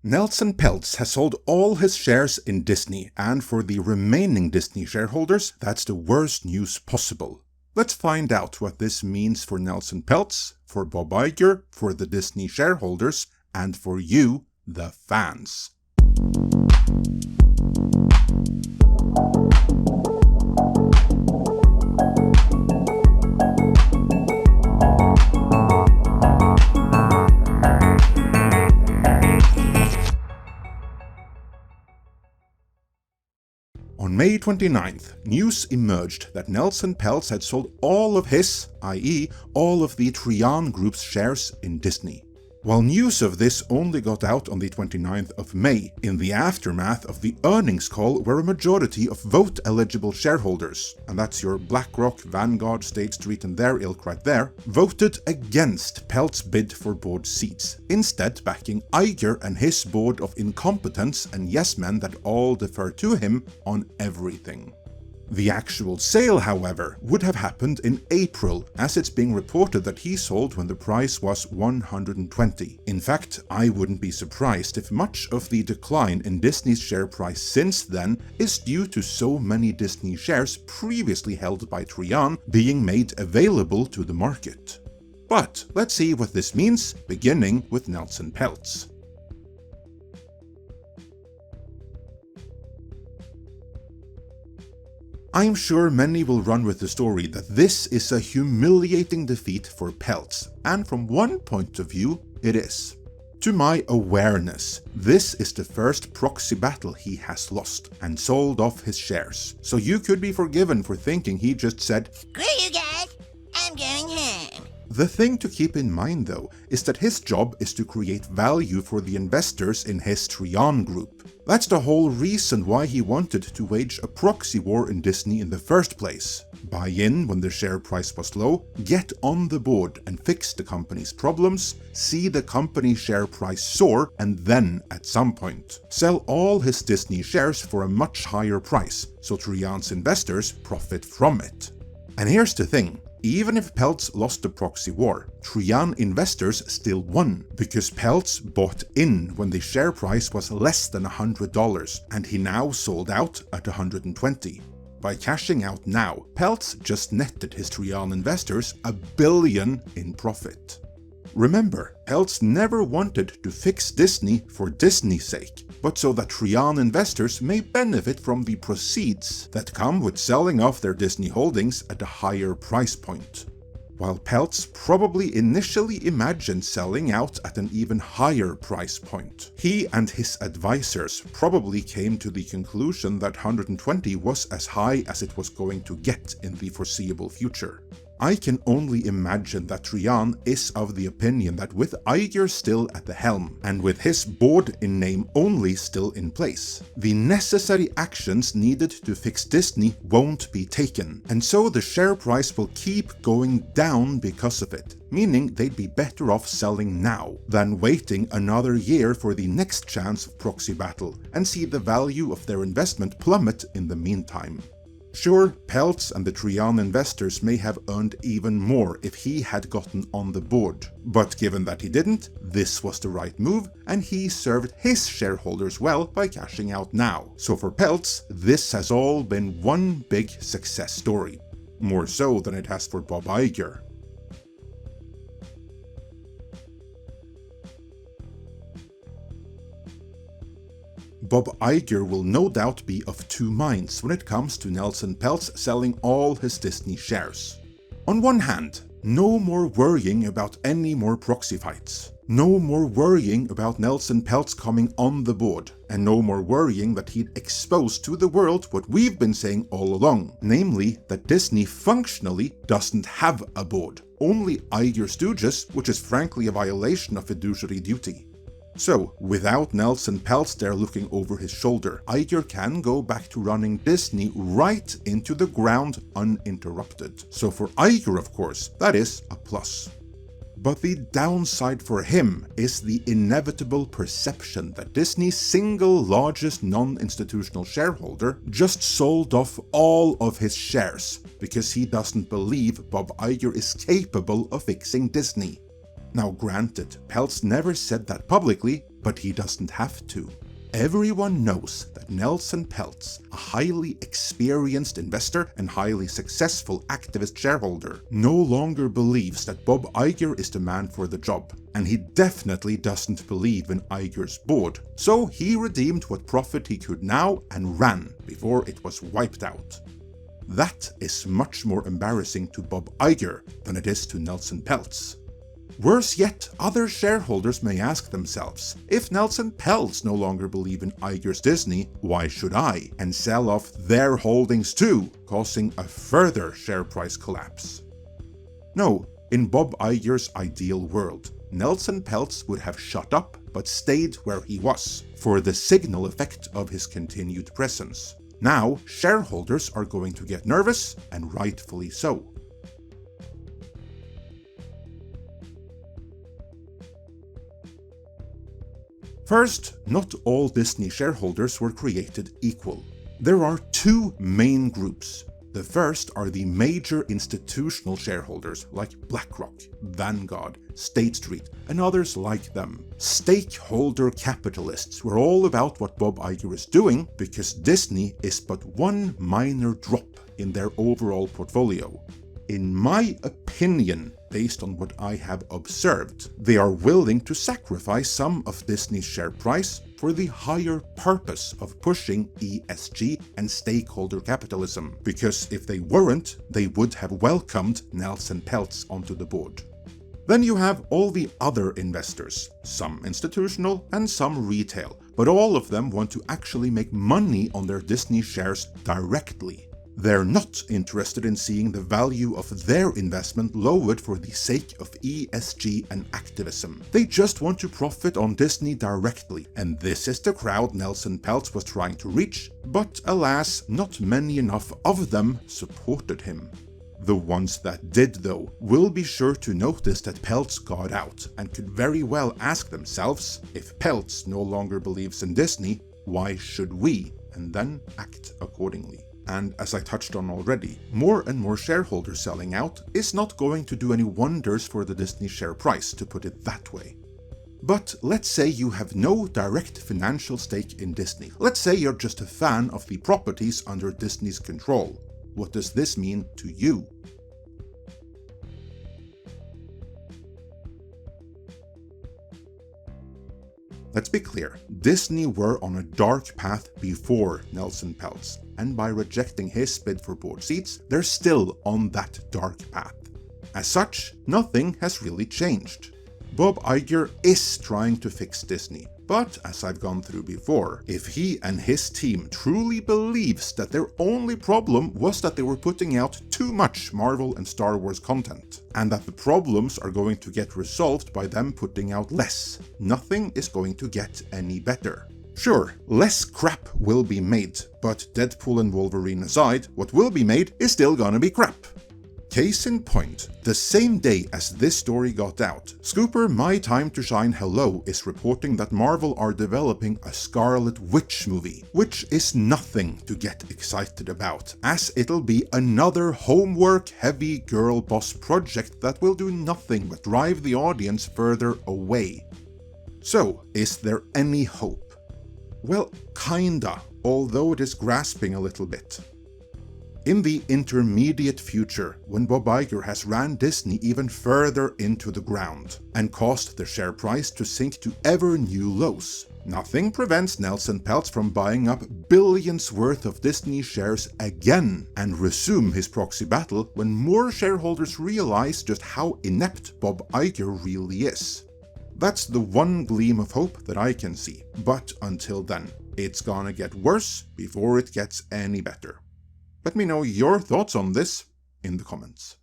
Nelson Peltz has sold all his shares in Disney, and for the remaining Disney shareholders, that's the worst news possible. Let's find out what this means for Nelson Peltz, for Bob Iger, for the Disney shareholders, and for you, the fans. On May 29th, news emerged that Nelson Peltz had sold all of his, i.e. all of the Trian Group's shares in Disney. While news of this only got out on the 29th of May, in the aftermath of the earnings call where a majority of vote-eligible shareholders, and that's your BlackRock, Vanguard, State Street and their ilk right there, voted against Peltz's bid for board seats, instead backing Iger and his board of incompetents and yes-men that all defer to him on everything. The actual sale, however, would have happened in April, as it's being reported that he sold when the price was $120. In fact, I wouldn't be surprised if much of the decline in Disney's share price since then is due to so many Disney shares previously held by Trian being made available to the market. But let's see what this means, beginning with Nelson Peltz. I'm sure many will run with the story that this is a humiliating defeat for Peltz, and from one point of view, it is. To my awareness, this is the first proxy battle he has lost, and sold off his shares, so you could be forgiven for thinking he just said, "Screw you guys, I'm going home." The thing to keep in mind though is that his job is to create value for the investors in his Trian Group. That's the whole reason why he wanted to wage a proxy war in Disney in the first place. Buy in when the share price was low, get on the board and fix the company's problems, see the company share price soar, and then, at some point, sell all his Disney shares for a much higher price, so Trian's investors profit from it. And here's the thing. Even if Peltz lost the proxy war, Trian investors still won, because Peltz bought in when the share price was less than $100, and he now sold out at $120. By cashing out now, Peltz just netted his Trian investors $1 billion in profit. Remember, Peltz never wanted to fix Disney for Disney's sake, but so that Trian investors may benefit from the proceeds that come with selling off their Disney holdings at a higher price point. While Peltz probably initially imagined selling out at an even higher price point, he and his advisors probably came to the conclusion that 120 was as high as it was going to get in the foreseeable future. I can only imagine that Trian is of the opinion that with Iger still at the helm, and with his board in name only still in place, the necessary actions needed to fix Disney won't be taken, and so the share price will keep going down because of it, meaning they'd be better off selling now than waiting another year for the next chance of proxy battle and see the value of their investment plummet in the meantime. Sure, Peltz and the Trian investors may have earned even more if he had gotten on the board, but given that he didn't, this was the right move, and he served his shareholders well by cashing out now. So for Peltz, this has all been one big success story. More so than it has for Bob Iger. Bob Iger will no doubt be of two minds when it comes to Nelson Peltz selling all his Disney shares. On one hand, no more worrying about any more proxy fights. No more worrying about Nelson Peltz coming on the board, and no more worrying that he'd expose to the world what we've been saying all along, namely that Disney functionally doesn't have a board, only Iger stooges, which is frankly a violation of fiduciary duty. So, without Nelson Peltz there looking over his shoulder, Iger can go back to running Disney right into the ground uninterrupted. So for Iger, of course, that is a plus. But the downside for him is the inevitable perception that Disney's single largest non-institutional shareholder just sold off all of his shares because he doesn't believe Bob Iger is capable of fixing Disney. Now granted, Peltz never said that publicly, but he doesn't have to. Everyone knows that Nelson Peltz, a highly experienced investor and highly successful activist shareholder, no longer believes that Bob Iger is the man for the job, and he definitely doesn't believe in Iger's board, so he redeemed what profit he could now and ran before it was wiped out. That is much more embarrassing to Bob Iger than it is to Nelson Peltz. Worse yet, other shareholders may ask themselves, if Nelson Peltz no longer believe in Iger's Disney, why should I? And sell off their holdings too, causing a further share price collapse. No, in Bob Iger's ideal world, Nelson Peltz would have shut up but stayed where he was, for the signal effect of his continued presence. Now, shareholders are going to get nervous, and rightfully so. First, not all Disney shareholders were created equal. There are two main groups. The first are the major institutional shareholders like BlackRock, Vanguard, State Street, and others like them. Stakeholder capitalists were all about what Bob Iger is doing because Disney is but one minor drop in their overall portfolio. In my opinion, based on what I have observed, they are willing to sacrifice some of Disney's share price for the higher purpose of pushing ESG and stakeholder capitalism, because if they weren't, they would have welcomed Nelson Peltz onto the board. Then you have all the other investors, some institutional and some retail, but all of them want to actually make money on their Disney shares directly. They're not interested in seeing the value of their investment lowered for the sake of ESG and activism. They just want to profit on Disney directly, and this is the crowd Nelson Peltz was trying to reach, but alas, not many enough of them supported him. The ones that did, though, will be sure to notice that Peltz got out, and could very well ask themselves, if Peltz no longer believes in Disney, why should we? And then act accordingly. And as I touched on already, more and more shareholders selling out is not going to do any wonders for the Disney share price, to put it that way. But let's say you have no direct financial stake in Disney. Let's say you're just a fan of the properties under Disney's control. What does this mean to you? Let's be clear, Disney were on a dark path before Nelson Peltz, and by rejecting his bid for board seats, they're still on that dark path. As such, nothing has really changed. Bob Iger is trying to fix Disney, but as I've gone through before, if he and his team truly believes that their only problem was that they were putting out too much Marvel and Star Wars content, and that the problems are going to get resolved by them putting out less, nothing is going to get any better. Sure, less crap will be made, but Deadpool and Wolverine aside, what will be made is still gonna be crap. Case in point, the same day as this story got out, Scooper My Time to Shine Hello is reporting that Marvel are developing a Scarlet Witch movie, which is nothing to get excited about, as it'll be another homework-heavy girl boss project that will do nothing but drive the audience further away. So, is there any hope? Well, kinda, although it is grasping a little bit. In the intermediate future, when Bob Iger has ran Disney even further into the ground and caused their share price to sink to ever new lows, nothing prevents Nelson Peltz from buying up billions worth of Disney shares again and resume his proxy battle when more shareholders realize just how inept Bob Iger really is. That's the one gleam of hope that I can see, but until then, it's gonna get worse before it gets any better. Let me know your thoughts on this in the comments.